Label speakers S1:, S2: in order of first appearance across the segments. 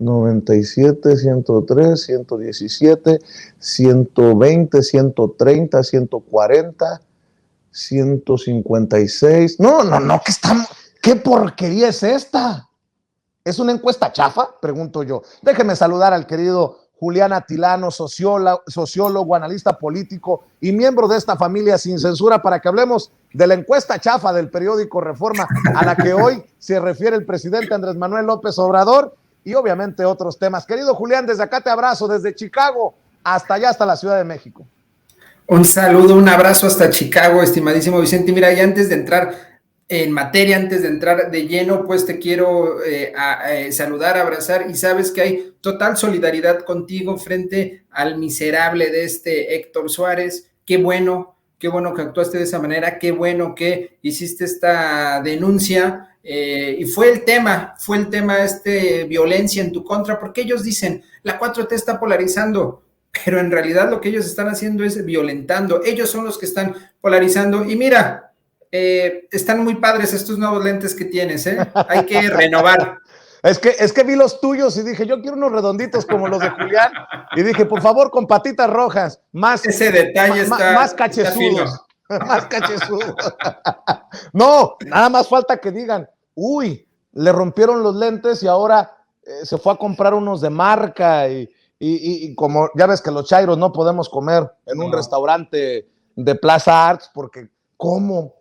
S1: 97, 103, 117, 120, 130, 140, 156. No, ¿qué porquería es esta? ¿Es una encuesta chafa? Pregunto yo. Déjeme saludar al querido Julián Atilano, sociólogo, analista político y miembro de esta familia sin censura, para que hablemos de la encuesta chafa del periódico Reforma, a la que hoy se refiere el presidente Andrés Manuel López Obrador, y obviamente otros temas. Querido Julián, desde acá te abrazo, desde Chicago hasta allá, hasta la Ciudad de México.
S2: Un saludo, un abrazo hasta Chicago, estimadísimo Vicente. Mira, y antes de entrar en materia, antes de entrar de lleno, pues te quiero saludar, abrazar, y sabes que hay total solidaridad contigo frente al miserable de este Héctor Suárez. Qué bueno que actuaste de esa manera, qué bueno que hiciste esta denuncia, y fue el tema violencia en tu contra, porque ellos dicen, la 4T está polarizando, pero en realidad lo que ellos están haciendo es violentando. Ellos son los que están polarizando. Y mira, están muy padres estos nuevos lentes que tienes, hay que renovar.
S1: Es que vi los tuyos y dije, yo quiero unos redonditos como los de Julián, y dije, por favor, con patitas rojas,
S2: ese detalle
S1: más cachezudos, más cachezudos. No, nada más falta que digan, uy, le rompieron los lentes y ahora se fue a comprar unos de marca, y como ya ves que los chairos no podemos comer en un restaurante de Plaza Arts, porque ¿cómo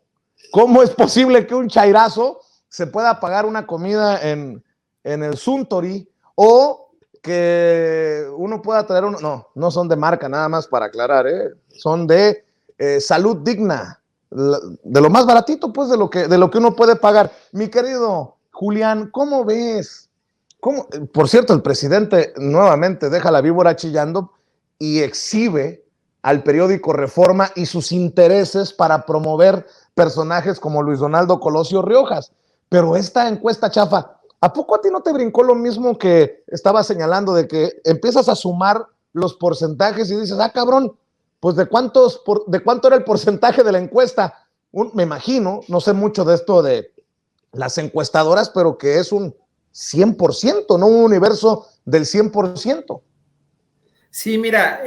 S1: es posible que un chairazo se pueda pagar una comida en el Suntory, o que uno pueda traer no son de marca, nada más para aclarar, son de salud digna, de lo más baratito, pues, de lo que uno puede pagar. Mi querido Julián, ¿cómo ves? Por cierto, el presidente nuevamente deja la víbora chillando y exhibe al periódico Reforma y sus intereses para promover personajes como Luis Donaldo Colosio Riojas. Pero esta encuesta chafa, ¿a poco a ti no te brincó lo mismo que estaba señalando, de que empiezas a sumar los porcentajes y dices, cabrón, pues ¿de cuánto era el porcentaje de la encuesta? Me imagino, no sé mucho de esto de las encuestadoras, pero que es un 100%, no un universo del 100%.
S2: Sí, mira,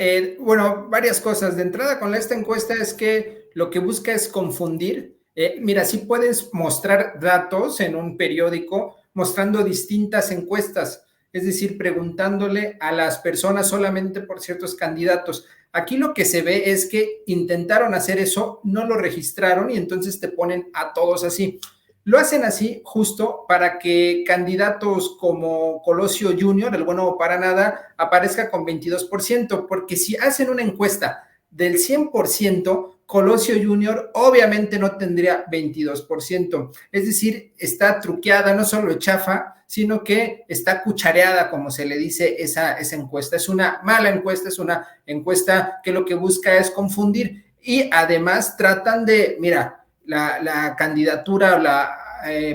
S2: varias cosas. De entrada con esta encuesta es que lo que busca es confundir. Mira, sí puedes mostrar datos en un periódico mostrando distintas encuestas, es decir, preguntándole a las personas solamente por ciertos candidatos. Aquí lo que se ve es que intentaron hacer eso, no lo registraron y entonces te ponen a todos así. Lo hacen así justo para que candidatos como Colosio Jr., el bueno para nada, aparezca con 22%, porque si hacen una encuesta del 100%, Colosio Jr. obviamente no tendría 22%. Es decir, está truqueada, no solo chafa, sino que está cuchareada, como se le dice esa encuesta. Es una mala encuesta, es una encuesta que lo que busca es confundir, y además tratan de, mira, la candidatura, la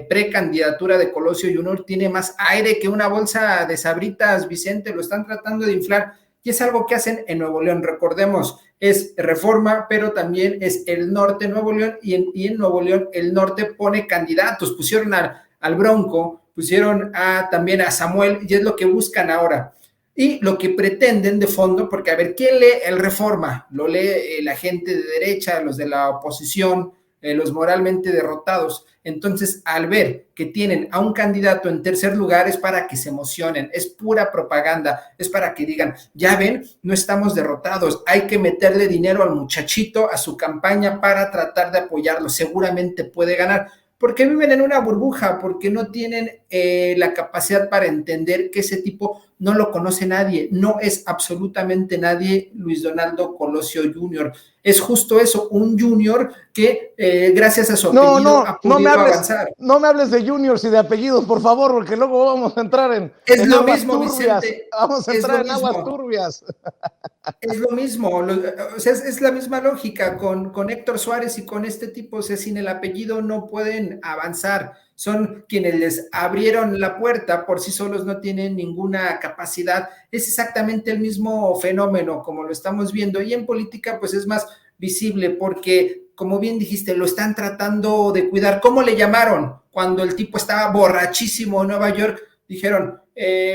S2: precandidatura de Colosio Jr. tiene más aire que una bolsa de Sabritas, Vicente, lo están tratando de inflar, y es algo que hacen en Nuevo León. Recordemos, es Reforma, pero también es el norte de Nuevo León, y en Nuevo León el norte pone candidatos, pusieron al Bronco, pusieron también a Samuel, y es lo que buscan ahora. Y lo que pretenden de fondo, porque a ver, ¿quién lee el Reforma? Lo lee la gente de derecha, los de la oposición, los moralmente derrotados. Entonces, al ver que tienen a un candidato en tercer lugar, es para que se emocionen, es pura propaganda, es para que digan, ya ven, no estamos derrotados, hay que meterle dinero al muchachito, a su campaña, para tratar de apoyarlo, seguramente puede ganar, porque viven en una burbuja, porque no tienen la capacidad para entender que ese tipo no lo conoce nadie, no es absolutamente nadie Luis Donaldo Colosio Jr., es justo eso, un junior que gracias a su apellido ha podido avanzar.
S1: No me hables de juniors y de apellidos, por favor, porque luego vamos a entrar en
S2: lo
S1: aguas
S2: mismo,
S1: turbias.
S2: Vicente,
S1: vamos a entrar en aguas turbias.
S2: Es lo mismo, o sea, es la misma lógica con Héctor Suárez y con este tipo, o sea, sin el apellido no pueden avanzar, son quienes les abrieron la puerta, por sí solos no tienen ninguna capacidad, es exactamente el mismo fenómeno como lo estamos viendo, y en política pues es más visible porque, como bien dijiste, lo están tratando de cuidar. ¿Cómo le llamaron cuando el tipo estaba borrachísimo en Nueva York? dijeron,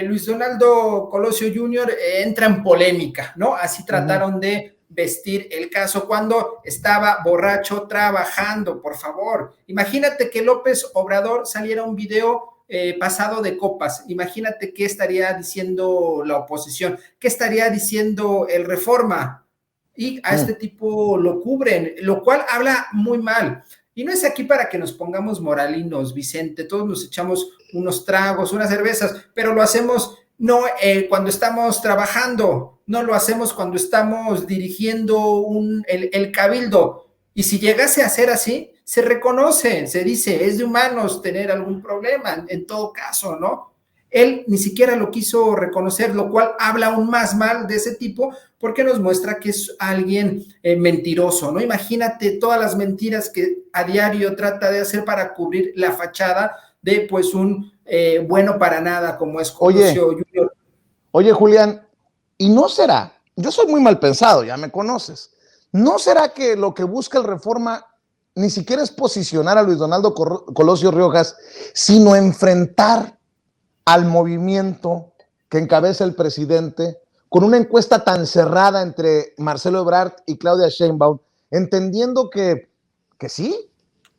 S2: Luis Donaldo Colosio Jr. Entra en polémica, ¿no? Así trataron de vestir el caso cuando estaba borracho trabajando, por favor. Imagínate que López Obrador saliera un video pasado de copas. Imagínate qué estaría diciendo la oposición, qué estaría diciendo el Reforma, y a este tipo lo cubren, lo cual habla muy mal. Y no es aquí para que nos pongamos moralinos, Vicente, todos nos echamos unos tragos, unas cervezas, pero lo hacemos no cuando estamos trabajando, no lo hacemos cuando estamos dirigiendo el cabildo. Y si llegase a ser así, se reconoce, se dice, es de humanos tener algún problema, en todo caso, ¿no? Él ni siquiera lo quiso reconocer, lo cual habla aún más mal de ese tipo, porque nos muestra que es alguien mentiroso, ¿no? Imagínate todas las mentiras que a diario trata de hacer para cubrir la fachada de, pues, un bueno para nada como es Colosio Junior.
S1: Oye, Julián, ¿y no será? Yo soy muy mal pensado, ya me conoces. ¿No será que lo que busca el Reforma ni siquiera es posicionar a Luis Donaldo Colosio Riojas, sino enfrentar al movimiento que encabeza el presidente con una encuesta tan cerrada entre Marcelo Ebrard y Claudia Sheinbaum, entendiendo que sí,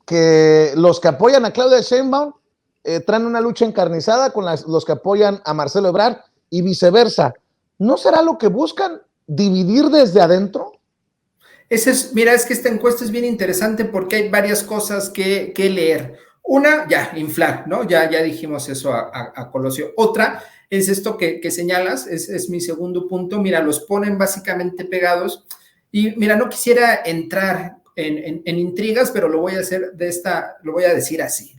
S1: que los que apoyan a Claudia Sheinbaum traen una lucha encarnizada con los que apoyan a Marcelo Ebrard y viceversa? ¿No será lo que buscan, dividir desde adentro?
S2: Mira, es que esta encuesta es bien interesante porque hay varias cosas que leer. Una, ya, inflar, ¿no? Ya dijimos eso a Colosio. Otra es esto que señalas, es mi segundo punto. Mira, los ponen básicamente pegados. Y mira, no quisiera entrar en intrigas, pero lo voy a hacer lo voy a decir así.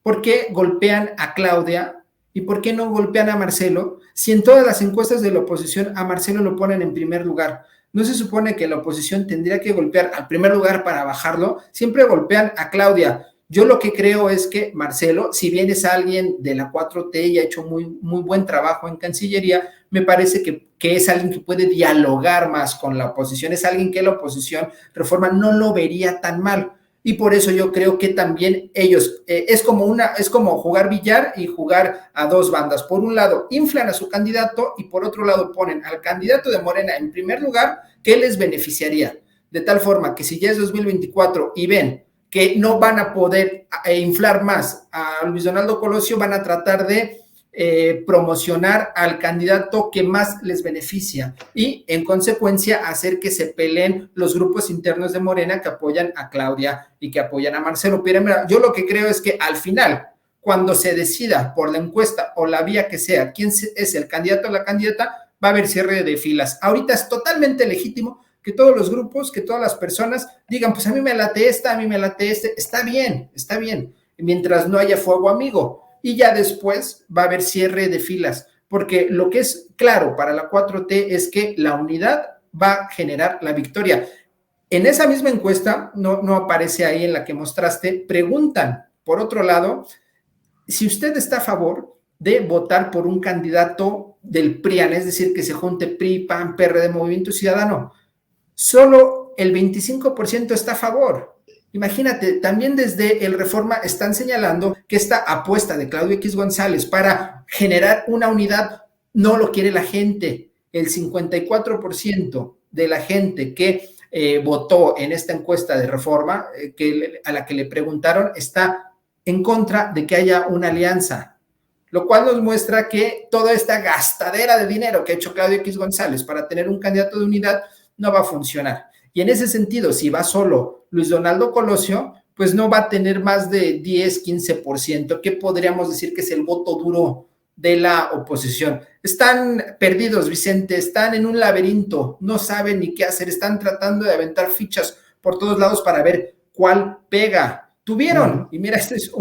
S2: ¿Por qué golpean a Claudia y por qué no golpean a Marcelo? Si en todas las encuestas de la oposición a Marcelo lo ponen en primer lugar. ¿No se supone que la oposición tendría que golpear al primer lugar para bajarlo? Siempre golpean a Claudia. Yo lo que creo es que Marcelo, si bien es alguien de la 4T y ha hecho muy, muy buen trabajo en Cancillería, me parece que es alguien que puede dialogar más con la oposición, es alguien que la oposición Reforma no lo vería tan mal. Y por eso yo creo que también ellos, es como jugar billar y jugar a dos bandas. Por un lado, inflan a su candidato y por otro lado ponen al candidato de Morena en primer lugar, que les beneficiaría. De tal forma que si ya es 2024 y ven que no van a poder inflar más a Luis Donaldo Colosio, van a tratar de promocionar al candidato que más les beneficia y en consecuencia hacer que se peleen los grupos internos de Morena que apoyan a Claudia y que apoyan a Marcelo. Pero mira, yo lo que creo es que al final, cuando se decida por la encuesta o la vía que sea quién es el candidato o la candidata, va a haber cierre de filas. Ahorita es totalmente legítimo que todos los grupos, que todas las personas digan, pues a mí me late esta, a mí me late este, está bien, mientras no haya fuego amigo. Y ya después va a haber cierre de filas, porque lo que es claro para la 4T es que la unidad va a generar la victoria. En esa misma encuesta, no aparece ahí en la que mostraste, preguntan, por otro lado, si usted está a favor de votar por un candidato del PRIAN, es decir, que se junte PRI, PAN, PRD, Movimiento Ciudadano, solo el 25% está a favor. Imagínate, también desde el Reforma están señalando que esta apuesta de Claudio X González para generar una unidad no lo quiere la gente. El 54% de la gente que votó en esta encuesta de Reforma, a la que le preguntaron, está en contra de que haya una alianza, lo cual nos muestra que toda esta gastadera de dinero que ha hecho Claudio X González para tener un candidato de unidad no va a funcionar. Y en ese sentido, si va solo Luis Donaldo Colosio, pues no va a tener más de 10, 15%, que podríamos decir que es el voto duro de la oposición. Están perdidos, Vicente, están en un laberinto, no saben ni qué hacer, están tratando de aventar fichas por todos lados para ver cuál pega. Tuvieron, y mira, este es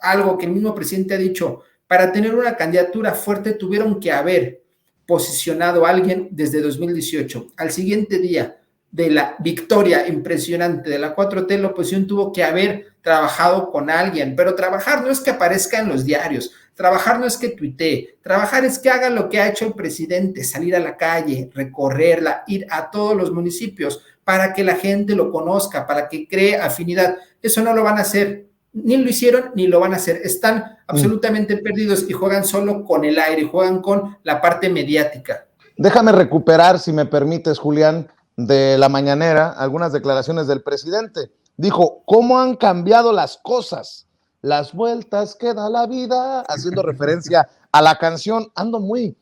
S2: algo que el mismo presidente ha dicho, para tener una candidatura fuerte tuvieron que haber posicionado a alguien desde 2018. Al siguiente día de la victoria impresionante de la 4T, la oposición tuvo que haber trabajado con alguien, pero trabajar no es que aparezca en los diarios, trabajar no es que tuitee, trabajar es que haga lo que ha hecho el presidente, salir a la calle, recorrerla, ir a todos los municipios para que la gente lo conozca, para que cree afinidad. Eso no lo van a hacer. ni lo hicieron ni lo van a hacer. Están absolutamente perdidos y juegan solo con el aire, juegan con la parte mediática.
S1: Déjame recuperar, si me permites, Julián, de la mañanera, algunas declaraciones del presidente. Dijo, ¿cómo han cambiado las cosas? Las vueltas que da la vida, haciendo referencia a la canción. Ando muy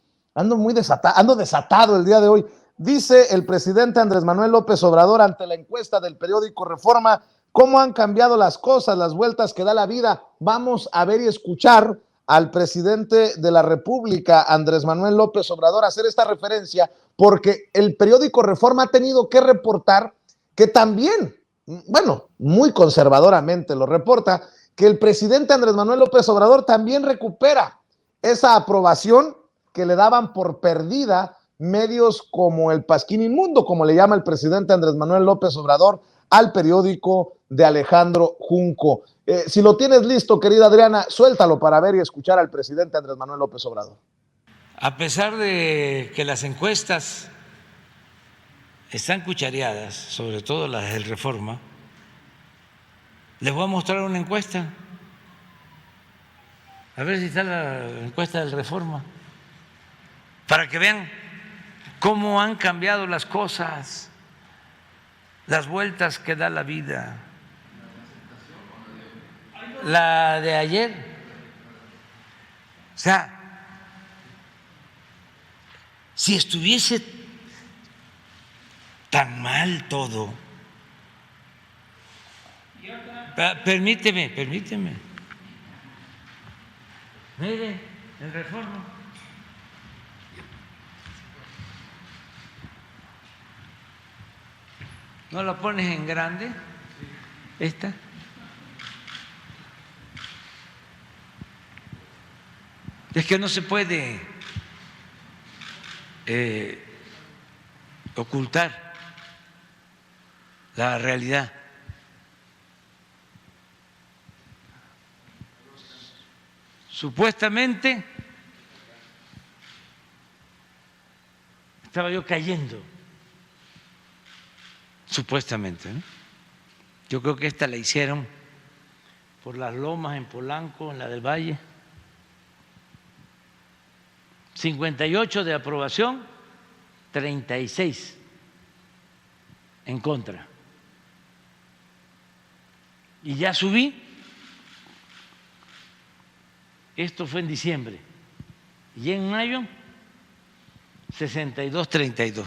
S1: desatado el día de hoy. Dice el presidente Andrés Manuel López Obrador ante la encuesta del periódico Reforma, ¿cómo han cambiado las cosas, las vueltas que da la vida? Vamos a ver y escuchar al presidente de la República, Andrés Manuel López Obrador, hacer esta referencia, porque el periódico Reforma ha tenido que reportar que también, bueno, muy conservadoramente lo reporta, que el presidente Andrés Manuel López Obrador también recupera esa aprobación que le daban por perdida medios como el Pasquín Inmundo, como le llama el presidente Andrés Manuel López Obrador al periódico de Alejandro Junco. Si lo tienes listo, querida Adriana, suéltalo para ver y escuchar al presidente Andrés Manuel López Obrador.
S3: A pesar de que las encuestas están cuchareadas, sobre todo las del Reforma, les voy a mostrar una encuesta. A ver si está la encuesta del Reforma, para que vean cómo han cambiado las cosas, las vueltas que da la vida. La de ayer. O sea, si estuviese tan mal todo. Permíteme. Mire, el Reforma. ¿No la pones en grande? ¿Esta? Es que no se puede ocultar la realidad. Supuestamente estaba yo cayendo, supuestamente, ¿no? Yo creo que esta la hicieron por las lomas en Polanco, en la del Valle. 58 de aprobación, 36 en contra. Y ya subí. Esto fue en diciembre. Y en mayo, 62-32.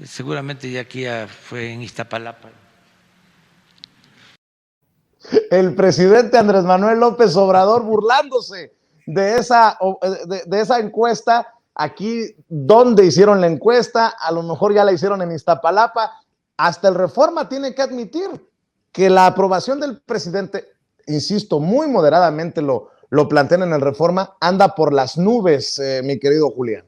S3: Seguramente ya aquí fue en Iztapalapa.
S1: El presidente Andrés Manuel López Obrador burlándose de esa encuesta. Aquí, donde hicieron la encuesta, a lo mejor ya la hicieron en Iztapalapa. Hasta el Reforma tiene que admitir que la aprobación del presidente, insisto, muy moderadamente lo plantean en el Reforma, anda por las nubes, mi querido Julián.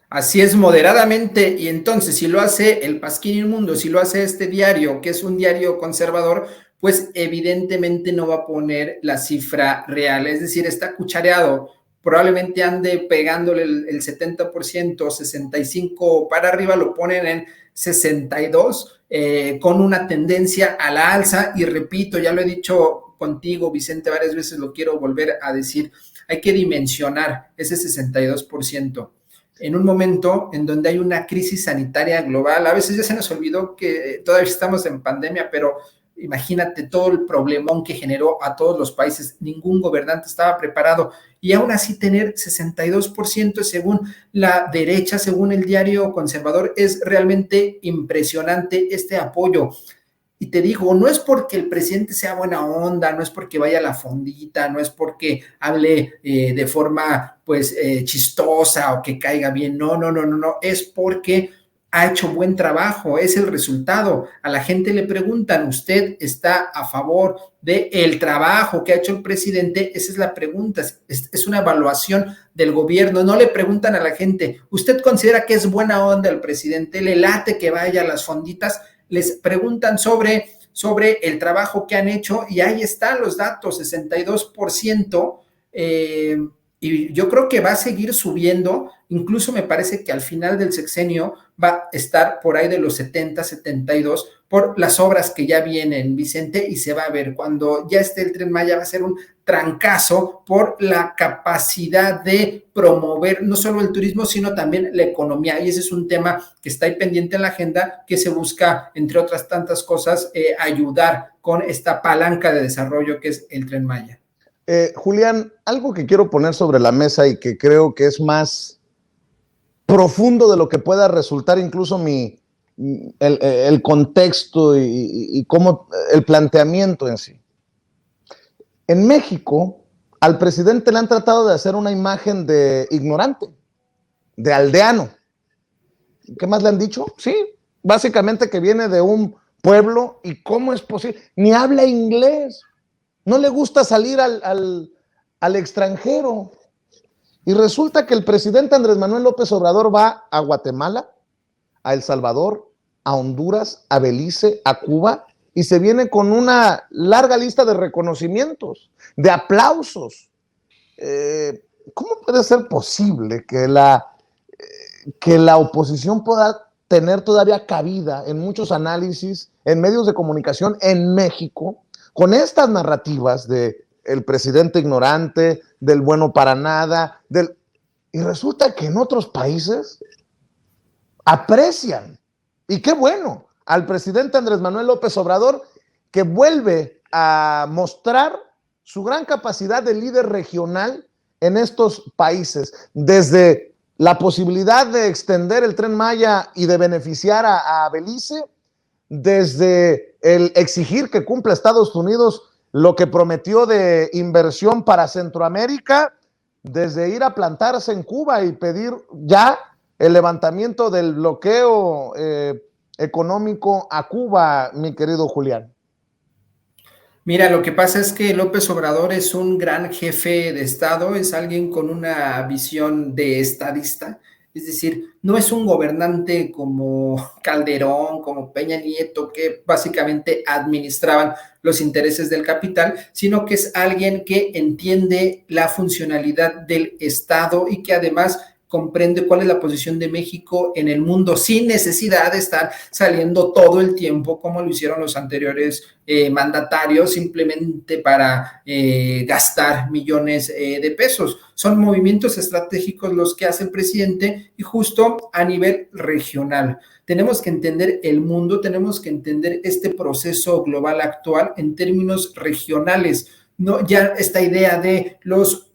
S2: Así es, moderadamente, y entonces si lo hace el Pasquín Inmundo, si lo hace este diario, que es un diario conservador, pues evidentemente no va a poner la cifra real, es decir, está cuchareado, probablemente ande pegándole el 70%, 65% para arriba, lo ponen en 62%, con una tendencia a la alza, y repito, ya lo he dicho contigo, Vicente, varias veces lo quiero volver a decir, hay que dimensionar ese 62%. En un momento en donde hay una crisis sanitaria global, a veces ya se nos olvidó que todavía estamos en pandemia, pero imagínate todo el problemón que generó a todos los países, ningún gobernante estaba preparado, y aún así tener 62% según la derecha, según el diario conservador, es realmente impresionante este apoyo. Y te digo, no es porque el presidente sea buena onda, no es porque vaya a la fondita, no es porque hable de forma pues chistosa o que caiga bien, no, es porque ha hecho buen trabajo, es el resultado. A la gente le preguntan, ¿usted está a favor del trabajo que ha hecho el presidente? Esa es la pregunta, es una evaluación del gobierno. No le preguntan a la gente, ¿usted considera que es buena onda el presidente? ¿Le late que vaya a las fonditas? Les preguntan sobre el trabajo que han hecho, y ahí están los datos, 62%, y y yo creo que va a seguir subiendo, incluso me parece que al final del sexenio va a estar por ahí de los 70, 72, por las obras que ya vienen, Vicente, y se va a ver, cuando ya esté el Tren Maya va a ser un trancazo por la capacidad de promover no solo el turismo, sino también la economía, y ese es un tema que está ahí pendiente en la agenda, que se busca, entre otras tantas cosas, ayudar con esta palanca de desarrollo que es el Tren Maya.
S1: Julián, algo que quiero poner sobre la mesa y que creo que es más profundo de lo que pueda resultar incluso el contexto y cómo el planteamiento en sí. En México, al presidente le han tratado de hacer una imagen de ignorante, de aldeano. ¿Qué más le han dicho? Sí, básicamente que viene de un pueblo y cómo es posible, ni habla inglés. No le gusta salir al extranjero. Y resulta que el presidente Andrés Manuel López Obrador va a Guatemala, a El Salvador, a Honduras, a Belice, a Cuba, y se viene con una larga lista de reconocimientos, de aplausos. ¿Cómo puede ser posible que la oposición pueda tener todavía cabida en muchos análisis, en medios de comunicación en México, con estas narrativas de el presidente ignorante, del bueno para nada, y resulta que en otros países aprecian, y qué bueno, al presidente Andrés Manuel López Obrador, que vuelve a mostrar su gran capacidad de líder regional en estos países, desde la posibilidad de extender el Tren Maya y de beneficiar a Belice, desde el exigir que cumpla Estados Unidos lo que prometió de inversión para Centroamérica, desde ir a plantarse en Cuba y pedir ya el levantamiento del bloqueo económico a Cuba, mi querido Julián.
S2: Mira, lo que pasa es que López Obrador es un gran jefe de Estado, es alguien con una visión de estadista, es decir, no es un gobernante como Calderón, como Peña Nieto, que básicamente administraban los intereses del capital, sino que es alguien que entiende la funcionalidad del Estado y que además comprende cuál es la posición de México en el mundo sin necesidad de estar saliendo todo el tiempo como lo hicieron los anteriores mandatarios simplemente para gastar millones de pesos. Son movimientos estratégicos los que hace el presidente y justo a nivel regional. Tenemos que entender el mundo, tenemos que entender este proceso global actual en términos regionales. No, ya esta idea de los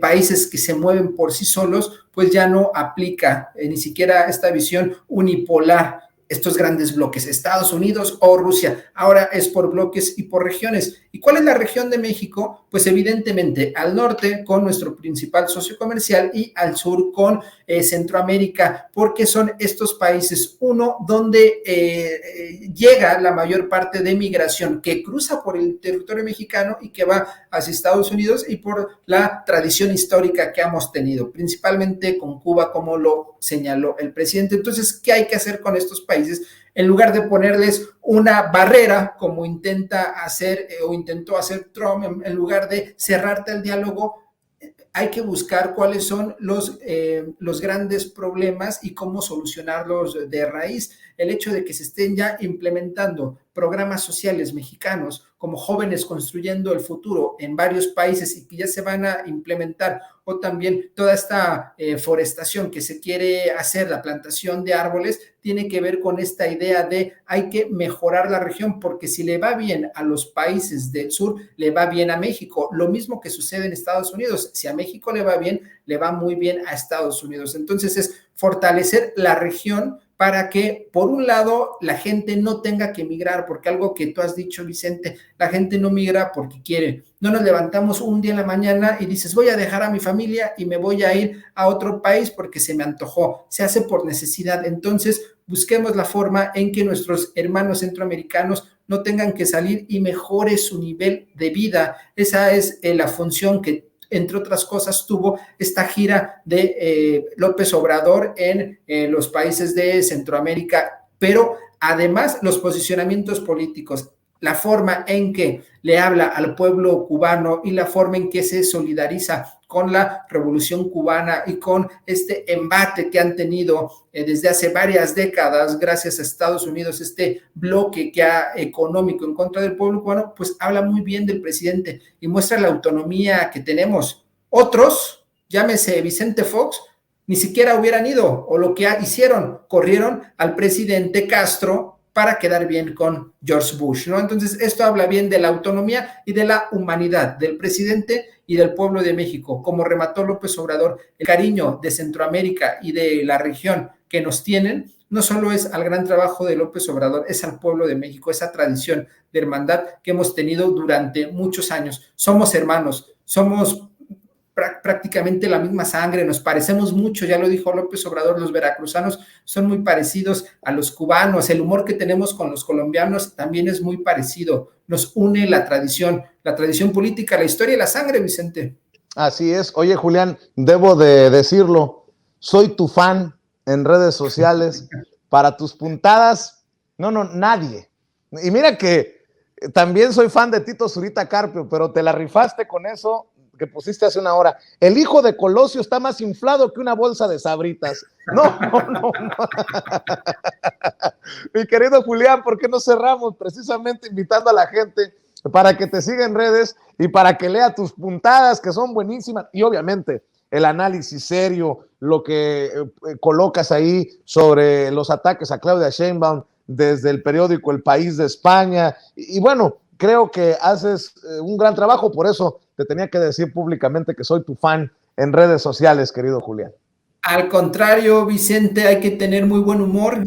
S2: países que se mueven por sí solos, pues ya no aplica ni siquiera esta visión unipolar, estos grandes bloques, Estados Unidos o Rusia, ahora es por bloques y por regiones. ¿Y cuál es la región de México? Pues evidentemente al norte con nuestro principal socio comercial y al sur con Centroamérica, porque son estos países, uno, donde llega la mayor parte de migración que cruza por el territorio mexicano y que va hacia Estados Unidos y por la tradición histórica que hemos tenido, principalmente con Cuba, como lo señaló el presidente. Entonces, ¿qué hay que hacer con estos países? En lugar de ponerles una barrera, como intenta hacer o intentó hacer Trump, en lugar de cerrarte al diálogo, hay que buscar cuáles son los grandes problemas y cómo solucionarlos de raíz. El hecho de que se estén ya implementando programas sociales mexicanos como Jóvenes Construyendo el Futuro en varios países y que ya se van a implementar, o también toda esta forestación que se quiere hacer, la plantación de árboles, tiene que ver con esta idea de hay que mejorar la región, porque si le va bien a los países del sur, le va bien a México. Lo mismo que sucede en Estados Unidos. Si a México le va bien, le va muy bien a Estados Unidos. Entonces es fortalecer la región para que, por un lado, la gente no tenga que migrar, porque algo que tú has dicho, Vicente, la gente no migra porque quiere. No nos levantamos un día en la mañana y dices, voy a dejar a mi familia y me voy a ir a otro país porque se me antojó. Se hace por necesidad. Entonces, busquemos la forma en que nuestros hermanos centroamericanos no tengan que salir y mejore su nivel de vida. Esa es la función que, entre otras cosas, tuvo esta gira de López Obrador en los países de Centroamérica, pero además los posicionamientos políticos, la forma en que le habla al pueblo cubano y la forma en que se solidariza con la Revolución Cubana y con este embate que han tenido desde hace varias décadas, gracias a Estados Unidos, este bloque económico en contra del pueblo cubano, pues habla muy bien del presidente y muestra la autonomía que tenemos. Otros, llámese Vicente Fox, ni siquiera hubieran ido, o lo que hicieron, corrieron al presidente Castro para quedar bien con George Bush, ¿no? Entonces, esto habla bien de la autonomía y de la humanidad del presidente y del pueblo de México. Como remató López Obrador, el cariño de Centroamérica y de la región que nos tienen, no solo es al gran trabajo de López Obrador, es al pueblo de México, esa tradición de hermandad que hemos tenido durante muchos años. Somos hermanos, somos prácticamente la misma sangre, nos parecemos mucho, ya lo dijo López Obrador, los veracruzanos son muy parecidos a los cubanos, el humor que tenemos con los colombianos también es muy parecido, nos une la tradición política, la historia y la sangre, Vicente.
S1: Así es. Oye, Julián, debo de decirlo, soy tu fan en redes sociales, para tus puntadas, no, nadie. Y mira que también soy fan de Tito Zurita Carpio, pero te la rifaste con eso que pusiste hace una hora. El hijo de Colosio está más inflado que una bolsa de Sabritas. No. Mi querido Julián, ¿por qué no cerramos precisamente invitando a la gente para que te siga en redes y para que lea tus puntadas, que son buenísimas, y obviamente el análisis serio, lo que colocas ahí sobre los ataques a Claudia Sheinbaum desde el periódico El País de España, y bueno, creo que haces un gran trabajo, por eso te tenía que decir públicamente que soy tu fan en redes sociales, querido Julián.
S2: Al contrario, Vicente, hay que tener muy buen humor,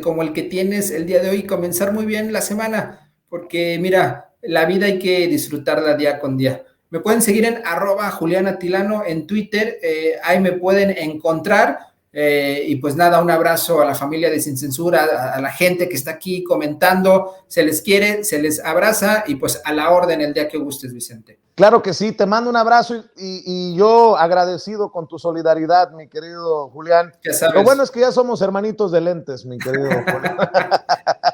S2: como el que tienes el día de hoy, comenzar muy bien la semana, porque mira, la vida hay que disfrutarla día con día. Me pueden seguir en @JulianAtilano en Twitter, ahí me pueden encontrar. Y pues nada, un abrazo a la familia de Sin Censura, a la gente que está aquí comentando, se les quiere, se les abraza y pues a la orden el día que gustes, Vicente.
S1: Claro que sí, te mando un abrazo y yo agradecido con tu solidaridad, mi querido Julián.
S2: Ya sabes.
S1: Lo bueno es que ya somos hermanitos de lentes, mi querido Julián.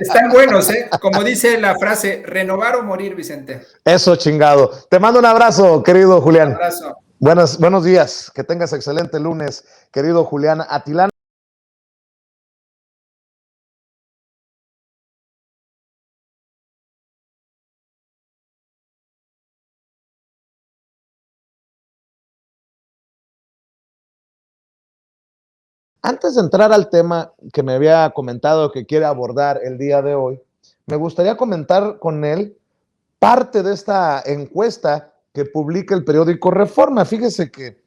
S2: Están buenos, como dice la frase, renovar o morir, Vicente.
S1: Eso, chingado. Te mando un abrazo, querido Julián.
S2: Un abrazo.
S1: Buenos días, que tengas excelente lunes, querido Julián Atilano. Antes de entrar al tema que me había comentado que quiere abordar el día de hoy, me gustaría comentar con él parte de esta encuesta que publica el periódico Reforma. Fíjese que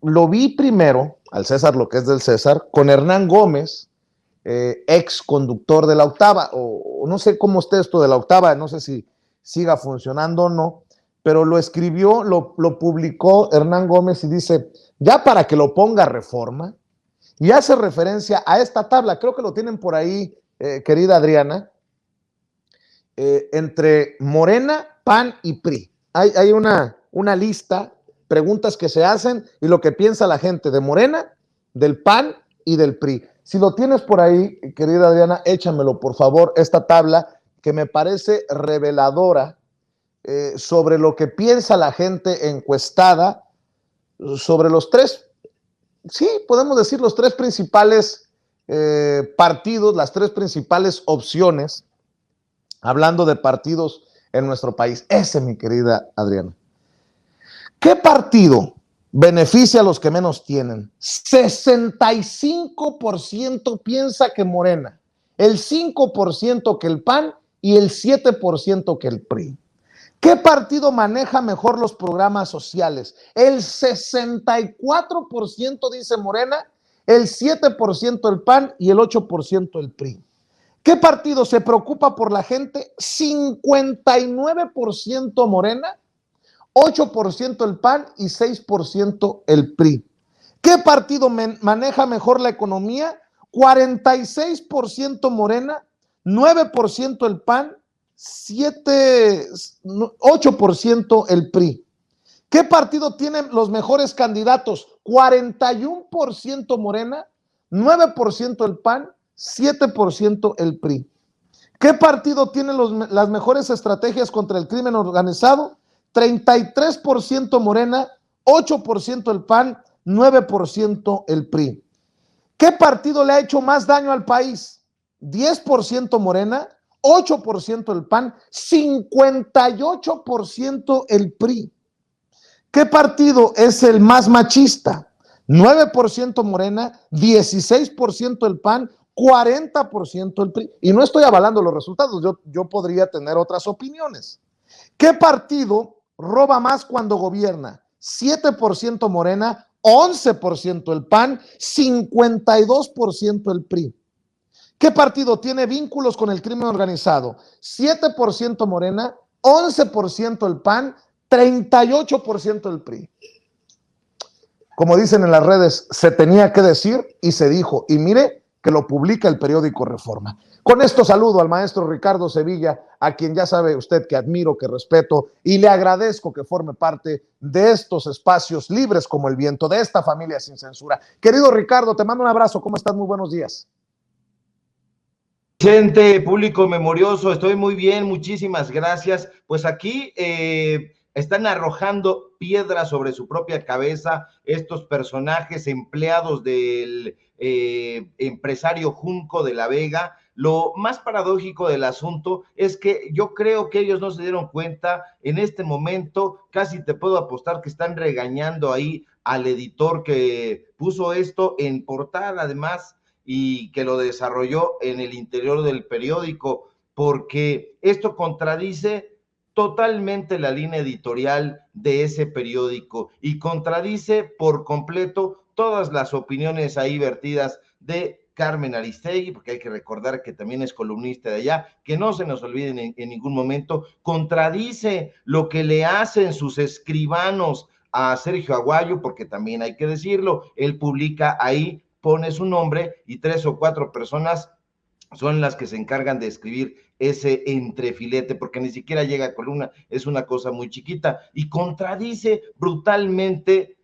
S1: lo vi primero, al César lo que es del César, con Hernán Gómez, ex conductor de La Octava, o no sé cómo esté esto de La Octava, no sé si siga funcionando o no, pero lo escribió, lo publicó Hernán Gómez y dice, ya para que lo ponga Reforma, y hace referencia a esta tabla, creo que lo tienen por ahí, querida Adriana, entre Morena, PAN y PRI. Hay una lista, preguntas que se hacen y lo que piensa la gente de Morena, del PAN y del PRI. Si lo tienes por ahí, querida Adriana, échamelo, por favor, esta tabla que me parece reveladora sobre lo que piensa la gente encuestada sobre los tres, sí, podemos decir los tres principales partidos, las tres principales opciones, hablando de partidos en nuestro país. Ese, mi querida Adriana. ¿Qué partido beneficia a los que menos tienen? 65% piensa que Morena, el 5% que el PAN y el 7% que el PRI. ¿Qué partido maneja mejor los programas sociales? El 64% dice Morena, el 7% el PAN y el 8% el PRI. ¿Qué partido se preocupa por la gente? 59% Morena, 8% el PAN y 6% el PRI. ¿Qué partido maneja mejor la economía? 46% Morena, 9% el PAN, 8% el PRI. ¿Qué partido tiene los mejores candidatos? 41% Morena, 9% el PAN, 7% el PRI. ¿Qué partido tiene las mejores estrategias contra el crimen organizado? 33% Morena, 8% el PAN, 9% el PRI. ¿Qué partido le ha hecho más daño al país? 10% Morena, 8% el PAN, 58% el PRI. ¿Qué partido es el más machista? 9% Morena, 16% el PAN, 40% el PRI. Y no estoy avalando los resultados, yo podría tener otras opiniones. ¿Qué partido roba más cuando gobierna? 7% Morena, 11% el PAN, 52% el PRI. ¿Qué partido tiene vínculos con el crimen organizado? 7% Morena, 11% el PAN, 38% el PRI. Como dicen en las redes, se tenía que decir y se dijo. Y mire que lo publica el periódico Reforma. Con esto saludo al maestro Ricardo Sevilla, a quien ya sabe usted que admiro, que respeto, y le agradezco que forme parte de estos espacios libres como el viento, de esta familia sin censura. Querido Ricardo, te mando un abrazo. ¿Cómo estás? Muy buenos días.
S4: Vicente, público memorioso, estoy muy bien, muchísimas gracias. Pues aquí están arrojando piedras sobre su propia cabeza estos personajes empleados del empresario Junco de la Vega. Lo más paradójico del asunto es que yo creo que ellos no se dieron cuenta en este momento, casi te puedo apostar que están regañando ahí al editor que puso esto en portada, además, y que lo desarrolló en el interior del periódico, porque esto contradice totalmente la línea editorial de ese periódico y contradice por completo todas las opiniones ahí vertidas de Carmen Aristegui, porque hay que recordar que también es columnista de allá, que no se nos olviden en ningún momento, contradice lo que le hacen sus escribanos a Sergio Aguayo, porque también hay que decirlo, él publica ahí, pone su nombre y 3 o 4 personas son las que se encargan de escribir ese entrefilete, porque ni siquiera llega a columna, es una cosa muy chiquita, y contradice brutalmente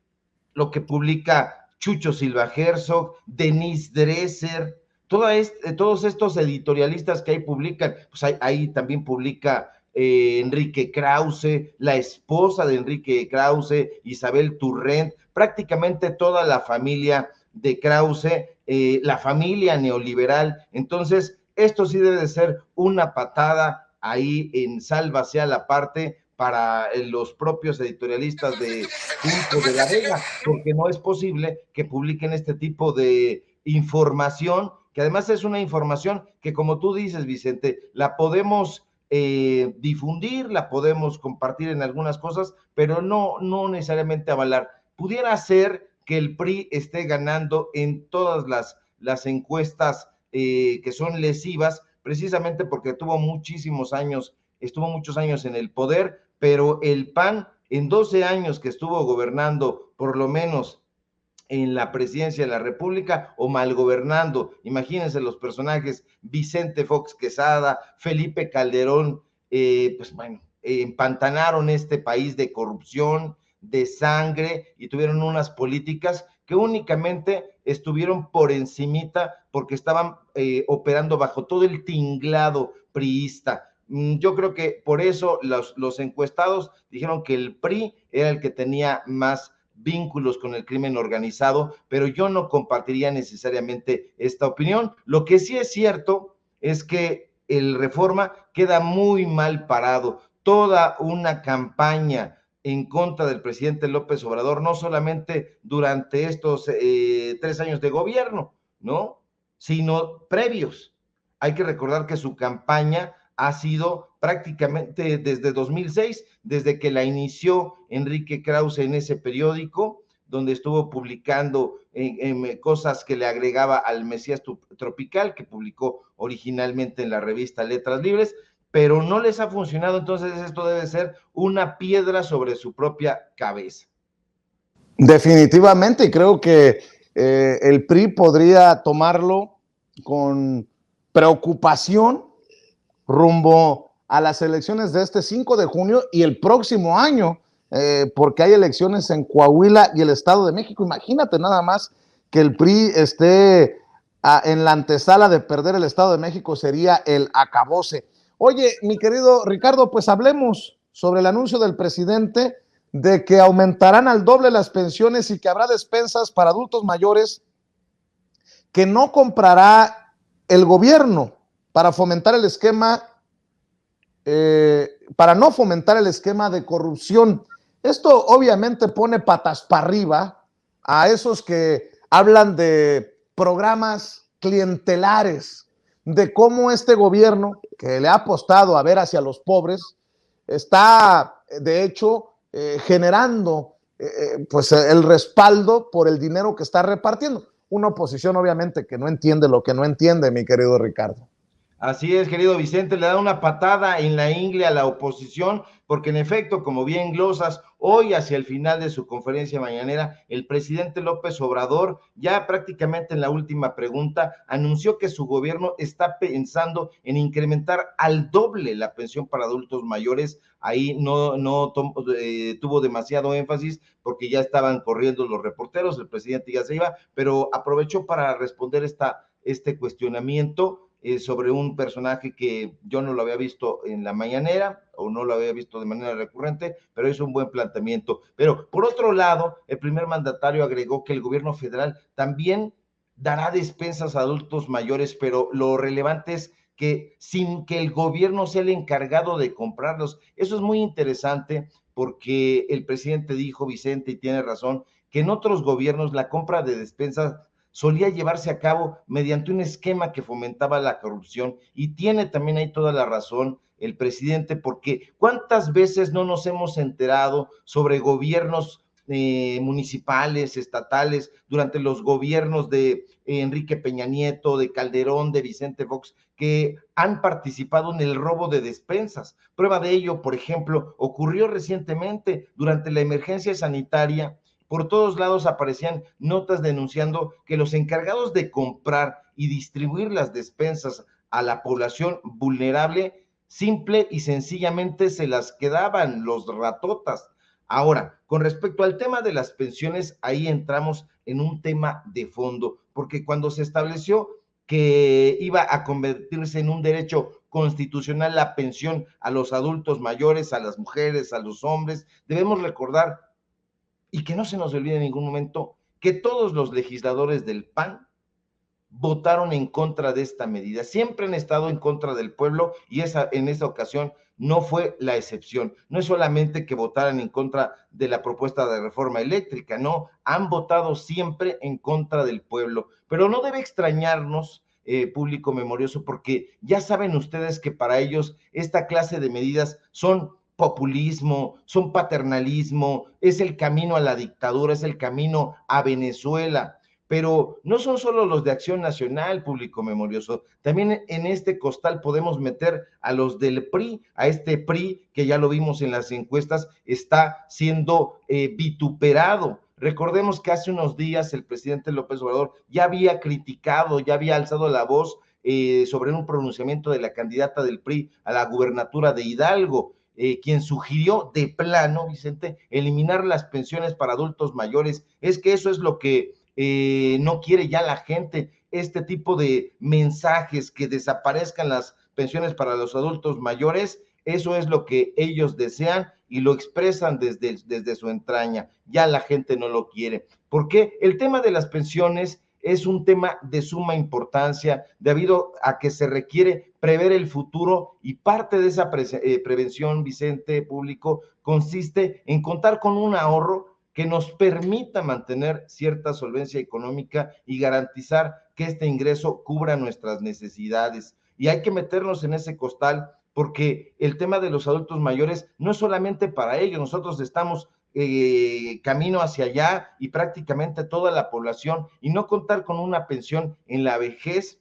S4: lo que publica Chucho Silva Herzog, Denise Dresser, todos estos editorialistas que ahí publican, pues ahí también publica Enrique Krause, la esposa de Enrique Krause, Isabel Turrent, prácticamente toda la familia de Krause, la familia neoliberal. Entonces, esto sí debe de ser una patada ahí en sálvase a la parte para los propios editorialistas de Junco de la Vega, porque no es posible que publiquen este tipo de información, que además es una información que, como tú dices, Vicente, la podemos difundir, la podemos compartir en algunas cosas, pero no necesariamente avalar. Pudiera ser que el PRI esté ganando en todas las encuestas que son lesivas, precisamente porque estuvo muchos años en el poder, pero el PAN en 12 años que estuvo gobernando, por lo menos en la presidencia de la República, o mal gobernando, imagínense los personajes, Vicente Fox Quesada, Felipe Calderón, pues bueno, empantanaron este país de corrupción, de sangre, y tuvieron unas políticas que únicamente estuvieron por encimita porque estaban operando bajo todo el tinglado priista. Yo creo que por eso los encuestados dijeron que el PRI era el que tenía más vínculos con el crimen organizado, pero yo no compartiría necesariamente esta opinión. Lo que sí es cierto es que el Reforma queda muy mal parado. Toda una campaña en contra del presidente López Obrador, no solamente durante estos 3 años de gobierno, ¿no? Sino previos. Hay que recordar que su campaña ha sido prácticamente desde 2006, desde que la inició Enrique Krause en ese periódico, donde estuvo publicando cosas que le agregaba al Mesías Tropical, que publicó originalmente en la revista Letras Libres, pero no les ha funcionado. Entonces esto debe ser una piedra sobre su propia cabeza.
S1: Definitivamente, y creo que el PRI podría tomarlo con preocupación rumbo a las elecciones de este 5 de junio y el próximo año, porque hay elecciones en Coahuila y el Estado de México. Imagínate nada más que el PRI esté en la antesala de perder el Estado de México, sería el acabose. Oye, mi querido Ricardo, pues hablemos sobre el anuncio del presidente de que aumentarán al doble las pensiones y que habrá despensas para adultos mayores que no comprará el gobierno para fomentar el esquema, para no fomentar el esquema de corrupción. Esto obviamente pone patas para arriba a esos que hablan de programas clientelares, de cómo este gobierno, que le ha apostado a ver hacia los pobres, está de hecho generando pues el respaldo por el dinero que está repartiendo. Una oposición obviamente que no entiende lo que no entiende, mi querido Ricardo.
S4: Así es, querido Vicente, le da una patada en la ingle a la oposición, porque en efecto, como bien glosas, hoy hacia el final de su conferencia mañanera, el presidente López Obrador, ya prácticamente en la última pregunta, anunció que su gobierno está pensando en incrementar al doble la pensión para adultos mayores. Ahí no tuvo demasiado énfasis porque ya estaban corriendo los reporteros, el presidente ya se iba, pero aprovechó para responder este cuestionamiento sobre un personaje que yo no lo había visto en la mañanera o no lo había visto de manera recurrente, pero es un buen planteamiento. Pero por otro lado, el primer mandatario agregó que el gobierno federal también dará despensas a adultos mayores, pero lo relevante es que sin que el gobierno sea el encargado de comprarlos. Eso es muy interesante porque el presidente dijo, Vicente, y tiene razón, que en otros gobiernos la compra de despensas solía llevarse a cabo mediante un esquema que fomentaba la corrupción, y tiene también ahí toda la razón el presidente, porque cuántas veces no nos hemos enterado sobre gobiernos municipales, estatales, durante los gobiernos de Enrique Peña Nieto, de Calderón, de Vicente Fox, que han participado en el robo de despensas. Prueba de ello, por ejemplo, ocurrió recientemente durante la emergencia sanitaria. Por todos lados aparecían notas denunciando que los encargados de comprar y distribuir las despensas a la población vulnerable, simple y sencillamente se las quedaban los ratotas. Ahora, con respecto al tema de las pensiones, ahí entramos en un tema de fondo, porque cuando se estableció que iba a convertirse en un derecho constitucional la pensión a los adultos mayores, a las mujeres, a los hombres, debemos recordar, y que no se nos olvide en ningún momento, que todos los legisladores del PAN votaron en contra de esta medida. Siempre han estado en contra del pueblo y en esta ocasión no fue la excepción. No es solamente que votaran en contra de la propuesta de reforma eléctrica, no, han votado siempre en contra del pueblo. Pero no debe extrañarnos, público memorioso, porque ya saben ustedes que para ellos esta clase de medidas son populismo, son paternalismo, es el camino a la dictadura, es el camino a Venezuela. Pero no son solo los de Acción Nacional, público memorioso, también en este costal podemos meter a los del PRI, a este PRI que ya lo vimos en las encuestas, está siendo vituperado. Recordemos que hace unos días el presidente López Obrador ya había criticado, ya había alzado la voz sobre un pronunciamiento de la candidata del PRI a la gubernatura de Hidalgo, quien sugirió de plano, Vicente, eliminar las pensiones para adultos mayores. Es que eso es lo que no quiere ya la gente, este tipo de mensajes, que desaparezcan las pensiones para los adultos mayores. Eso es lo que ellos desean y lo expresan desde su entraña. Ya la gente no lo quiere. ¿Por qué? El tema de las pensiones es un tema de suma importancia, debido a que se requiere prever el futuro, y parte de esa prevención, Vicente, público, consiste en contar con un ahorro que nos permita mantener cierta solvencia económica y garantizar que este ingreso cubra nuestras necesidades. Y hay que meternos en ese costal, porque el tema de los adultos mayores no es solamente para ellos. Nosotros estamos camino hacia allá, y prácticamente toda la población, y no contar con una pensión en la vejez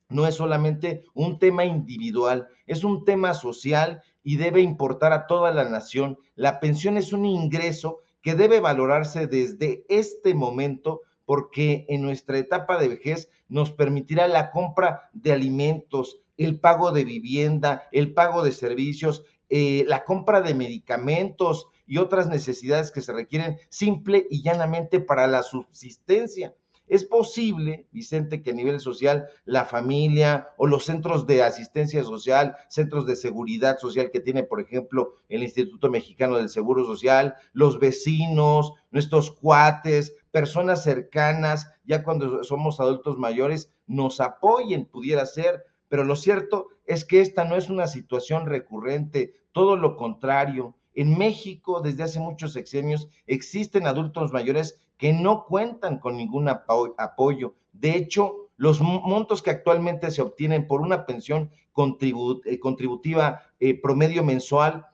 S4: no es solamente un tema individual, es un tema social y debe importar a toda la nación. La pensión es un ingreso que debe valorarse desde este momento, porque en nuestra etapa de vejez nos permitirá la compra de alimentos, el pago de vivienda, el pago de servicios, la compra de medicamentos y otras necesidades que se requieren simple y llanamente para la subsistencia. Es posible, Vicente, que a nivel social la familia o los centros de asistencia social, centros de seguridad social que tiene, por ejemplo, el Instituto Mexicano del Seguro Social, los vecinos, nuestros cuates, personas cercanas, ya cuando somos adultos mayores, nos apoyen, pudiera ser, pero lo cierto es que esta no es una situación recurrente, todo lo contrario. En México, desde hace muchos sexenios, existen adultos mayores que no cuentan con ningún apoyo. De hecho, los montos que actualmente se obtienen por una pensión contributiva promedio mensual,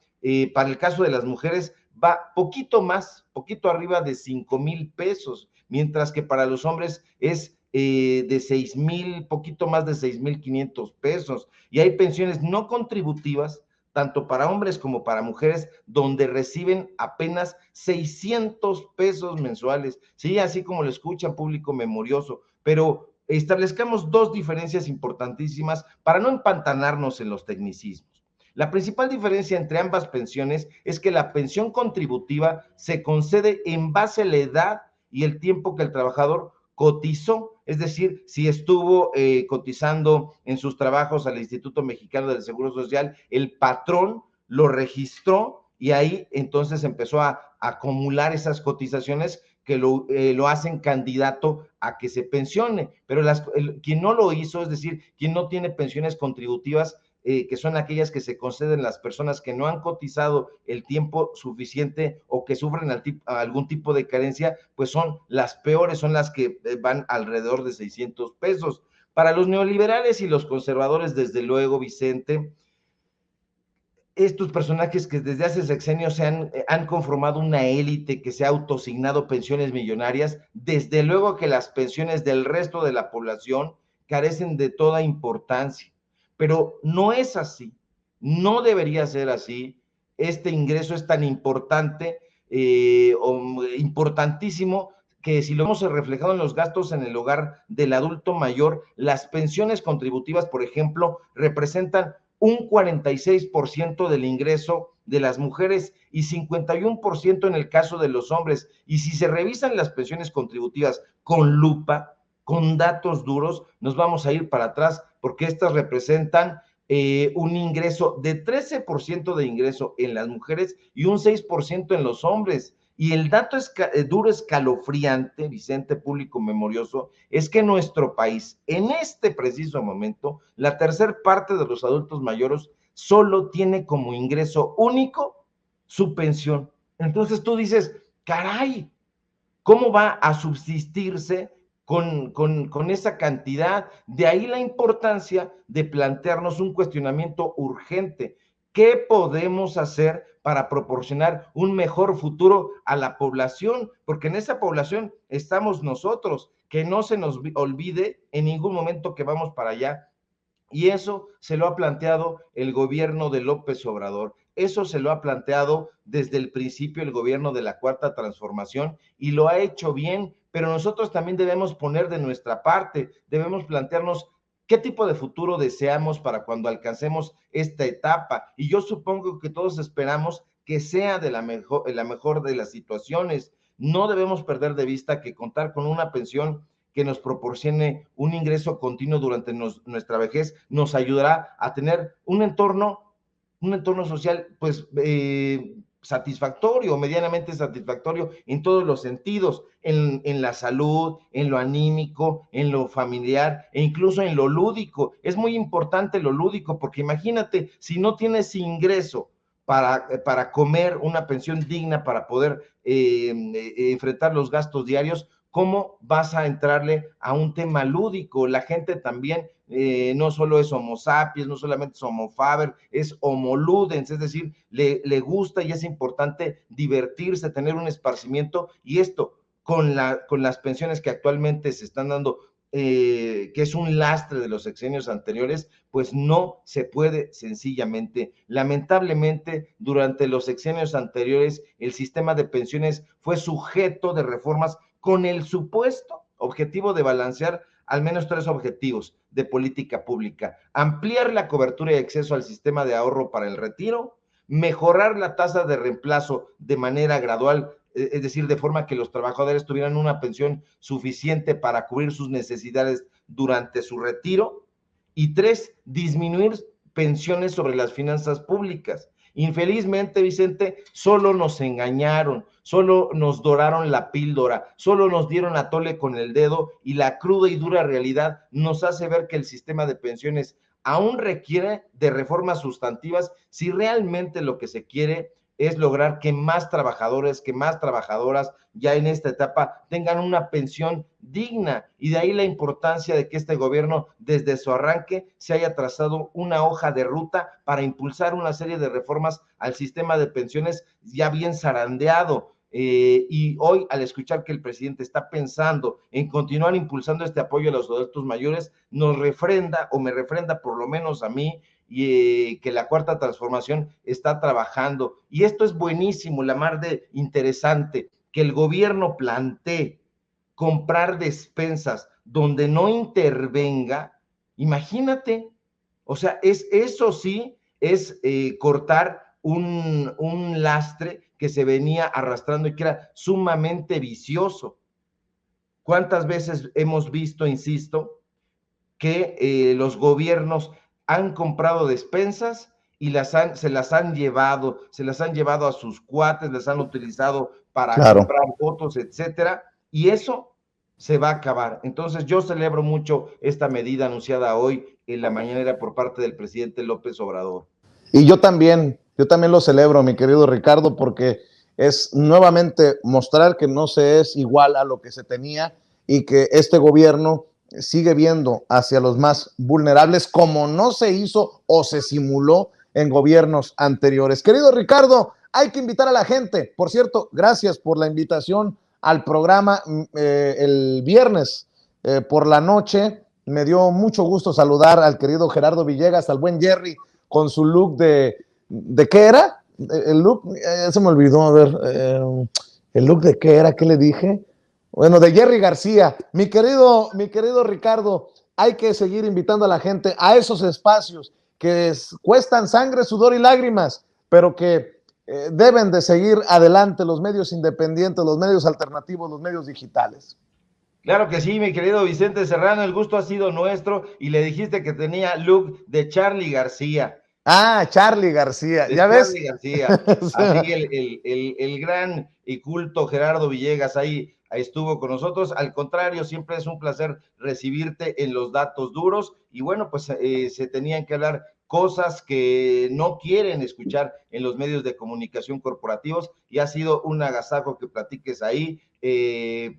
S4: para el caso de las mujeres, va poquito más, poquito arriba de 5,000 pesos, mientras que para los hombres es de 6,000, poquito más de 6,500 pesos. Y hay pensiones no contributivas, tanto para hombres como para mujeres, donde reciben apenas 600 pesos mensuales. Sí, así como lo escuchan, público memorioso, pero establezcamos dos diferencias importantísimas para no empantanarnos en los tecnicismos. La principal diferencia entre ambas pensiones es que la pensión contributiva se concede en base a la edad y el tiempo que el trabajador cotizó, es decir, si estuvo cotizando en sus trabajos al Instituto Mexicano del Seguro Social, el patrón lo registró y ahí entonces empezó a acumular esas cotizaciones que lo hacen candidato a que se pensione, pero quien no lo hizo, es decir, quien no tiene pensiones contributivas, que son aquellas que se conceden las personas que no han cotizado el tiempo suficiente o que sufren algún tipo de carencia, pues son las peores, son las que van alrededor de 600 pesos. Para los neoliberales y los conservadores, desde luego, Vicente, estos personajes que desde hace sexenios han conformado una élite que se ha autoasignado pensiones millonarias, desde luego que las pensiones del resto de la población carecen de toda importancia. Pero no es así, no debería ser así. Este ingreso es tan importante, importantísimo, que si lo hemos reflejado en los gastos en el hogar del adulto mayor, las pensiones contributivas, por ejemplo, representan un 46% del ingreso de las mujeres y 51% en el caso de los hombres. Y si se revisan las pensiones contributivas con lupa, con datos duros, nos vamos a ir para atrás porque estas representan un ingreso de 13% de ingreso en las mujeres y un 6% en los hombres. Y el dato duro, escalofriante, Vicente, público memorioso, es que nuestro país, en este preciso momento, la tercera parte de los adultos mayores solo tiene como ingreso único su pensión. Entonces tú dices, caray, ¿cómo va a subsistirse con esa cantidad? De ahí la importancia de plantearnos un cuestionamiento urgente. ¿Qué podemos hacer para proporcionar un mejor futuro a la población? Porque en esa población estamos nosotros, que no se nos olvide en ningún momento que vamos para allá. Y eso se lo ha planteado el gobierno de López Obrador. Eso se lo ha planteado desde el principio el gobierno de la Cuarta Transformación y lo ha hecho bien, pero nosotros también debemos poner de nuestra parte, debemos plantearnos qué tipo de futuro deseamos para cuando alcancemos esta etapa. Y yo supongo que todos esperamos que sea la mejor de las situaciones. No debemos perder de vista que contar con una pensión que nos proporcione un ingreso continuo durante nuestra vejez nos ayudará a tener un entorno social, pues, satisfactorio, medianamente satisfactorio en todos los sentidos, en la salud, en lo anímico, en lo familiar e incluso en lo lúdico. Es muy importante lo lúdico porque imagínate, si no tienes ingreso para comer, una pensión digna para poder enfrentar los gastos diarios, ¿cómo vas a entrarle a un tema lúdico? La gente también no solo es homo sapiens, no solamente es homo faber, es homo ludens, es decir, le gusta y es importante divertirse, tener un esparcimiento, y esto con las pensiones que actualmente se están dando, que es un lastre de los sexenios anteriores, pues no se puede sencillamente. Lamentablemente, durante los sexenios anteriores, el sistema de pensiones fue sujeto de reformas con el supuesto objetivo de balancear al menos tres objetivos de política pública: ampliar la cobertura y acceso al sistema de ahorro para el retiro, mejorar la tasa de reemplazo de manera gradual es decir, de forma que los trabajadores tuvieran una pensión suficiente para cubrir sus necesidades durante su retiro. Y 3, disminuir pensiones sobre las finanzas públicas. Infelizmente, Vicente, solo nos engañaron, solo nos doraron la píldora, solo nos dieron a tole con el dedo, y la cruda y dura realidad nos hace ver que el sistema de pensiones aún requiere de reformas sustantivas si realmente lo que se quiere es lograr que más trabajadores, que más trabajadoras ya en esta etapa tengan una pensión digna. Y de ahí la importancia de que este gobierno desde su arranque se haya trazado una hoja de ruta para impulsar una serie de reformas al sistema de pensiones ya bien zarandeado. Y hoy, al escuchar que el presidente está pensando en continuar impulsando este apoyo a los adultos mayores, nos refrenda, o me refrenda por lo menos a mí, y que la Cuarta Transformación está trabajando. Y esto es buenísimo, la mar de interesante, que el gobierno plantee comprar despensas donde no intervenga. Imagínate, o sea, eso sí es cortar un lastre que se venía arrastrando y que era sumamente vicioso. ¿Cuántas veces hemos visto, insisto, que los gobiernos han comprado despensas y se las han llevado a sus cuates, les han utilizado para comprar votos, etcétera, y eso se va a acabar? Entonces yo celebro mucho esta medida anunciada hoy en la mañanera por parte del presidente López Obrador.
S1: Y yo también lo celebro, mi querido Ricardo, porque es nuevamente mostrar que no se es igual a lo que se tenía y que este gobierno sigue viendo hacia los más vulnerables, como no se hizo o se simuló en gobiernos anteriores. Querido Ricardo, hay que invitar a la gente. Por cierto, gracias por la invitación al programa el viernes por la noche. Me dio mucho gusto saludar al querido Gerardo Villegas, al buen Jerry, con su look ¿de qué era? El look, se me olvidó, a ver, el look de qué era, ¿qué le dije? Bueno, de Jerry García. Mi querido Ricardo, hay que seguir invitando a la gente a esos espacios que cuestan sangre, sudor y lágrimas, pero que deben de seguir adelante los medios independientes, los medios alternativos, los medios digitales.
S4: Claro que sí, mi querido Vicente Serrano, el gusto ha sido nuestro, y le dijiste que tenía look de Charly García.
S1: Ah, Charly García, ¿ya ves?
S4: Charly García, así el gran y culto Gerardo Villegas ahí estuvo con nosotros. Al contrario, siempre es un placer recibirte en los datos duros, y bueno, pues se tenían que hablar cosas que no quieren escuchar en los medios de comunicación corporativos, y ha sido un agasajo que platiques ahí,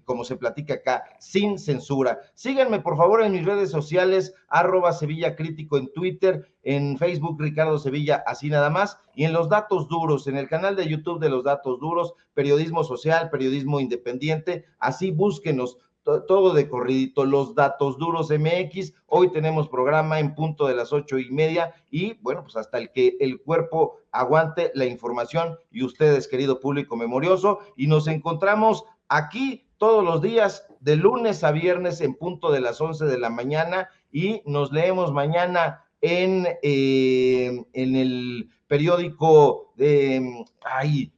S4: como se platica acá, sin censura. Síganme por favor en mis redes sociales, @SevillaCrítico en Twitter, en Facebook Ricardo Sevilla, así nada más, y en los datos duros, en el canal de YouTube de los datos duros, periodismo social, periodismo independiente, así búsquenos, todo de corridito, los datos duros MX. Hoy tenemos programa en punto de las 8:30, y bueno, pues hasta el cuerpo aguante la información, y ustedes, querido público memorioso, y nos encontramos aquí todos los días, de lunes a viernes, en punto de las 11 de la mañana, y nos leemos mañana en el periódico de,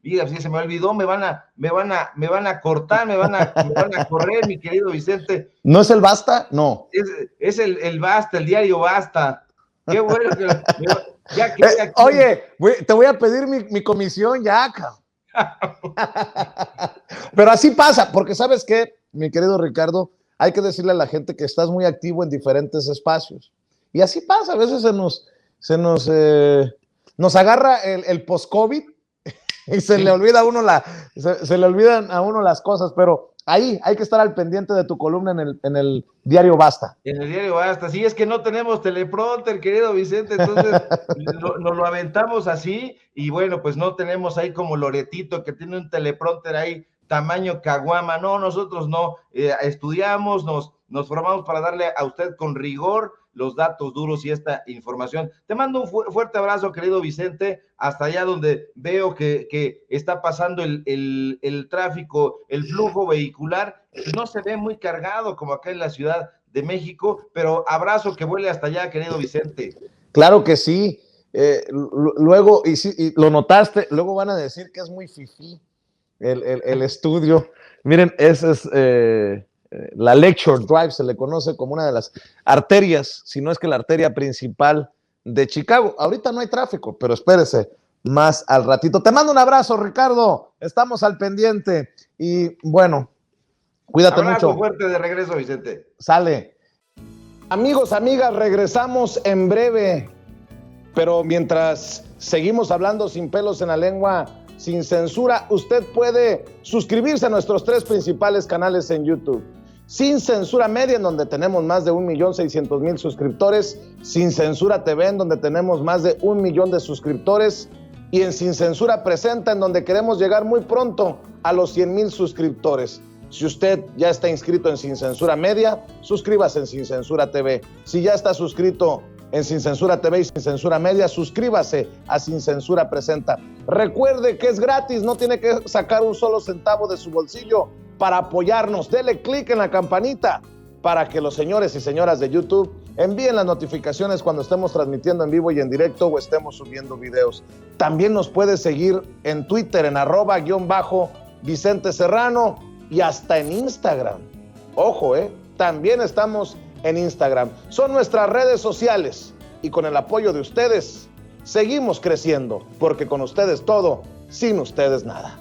S4: mira, si se me olvidó, me van a cortar, me van a correr, mi querido Vicente.
S1: ¿No es el Basta? No.
S4: Es el Basta, el diario Basta. Qué bueno que ya que
S1: oye, te voy a pedir mi comisión ya, cabrón. Pero así pasa, porque ¿sabes qué, mi querido Ricardo? Hay que decirle a la gente que estás muy activo en diferentes espacios, y así pasa, a veces nos agarra el post-COVID y se le olvida a uno se le olvidan a uno las cosas, pero ahí hay que estar al pendiente de tu columna en el diario Basta.
S4: En el diario Basta, sí, es que no tenemos teleprompter, querido Vicente, entonces nos lo aventamos así, y bueno, pues no tenemos ahí como Loretito, que tiene un teleprompter ahí tamaño caguama. No, nosotros no, estudiamos, nos formamos para darle a usted con rigor los datos duros y esta información. Te mando un fuerte abrazo, querido Vicente, hasta allá donde veo que está pasando el tráfico, el flujo vehicular. No se ve muy cargado como acá en la Ciudad de México, pero abrazo que vuele hasta allá, querido Vicente.
S1: Claro que sí. Luego, y lo notaste, luego van a decir que es muy fifí, el estudio. Miren, esa es la Lecture Drive, se le conoce como una de las arterias, si no es que la arteria principal de Chicago. Ahorita no hay tráfico, pero espérese más al ratito. Te mando un abrazo, Ricardo. Estamos al pendiente. Y bueno, cuídate
S4: abrazo
S1: mucho.
S4: Fuerte de regreso, Vicente.
S1: Sale. Amigos, amigas, regresamos en breve. Pero mientras seguimos hablando sin pelos en la lengua, sin censura, usted puede suscribirse a nuestros 3 principales canales en YouTube. Sin Censura Media, en donde tenemos más de 1,600,000 suscriptores. Sin Censura TV, en donde tenemos más de 1 millón de suscriptores. Y en Sin Censura Presenta, en donde queremos llegar muy pronto a los 100,000 suscriptores. Si usted ya está inscrito en Sin Censura Media, suscríbase en Sin Censura TV. Si ya está suscrito en Sin Censura TV y Sin Censura Media, suscríbase a Sin Censura Presenta. Recuerde que es gratis, no tiene que sacar un solo centavo de su bolsillo para apoyarnos. Dele clic en la campanita para que los señores y señoras de YouTube envíen las notificaciones cuando estemos transmitiendo en vivo y en directo o estemos subiendo videos. También nos puede seguir en Twitter en @Vicente Serrano y hasta en Instagram. Ojo, también estamos en Instagram. Son nuestras redes sociales y con el apoyo de ustedes seguimos creciendo, porque con ustedes todo, sin ustedes nada.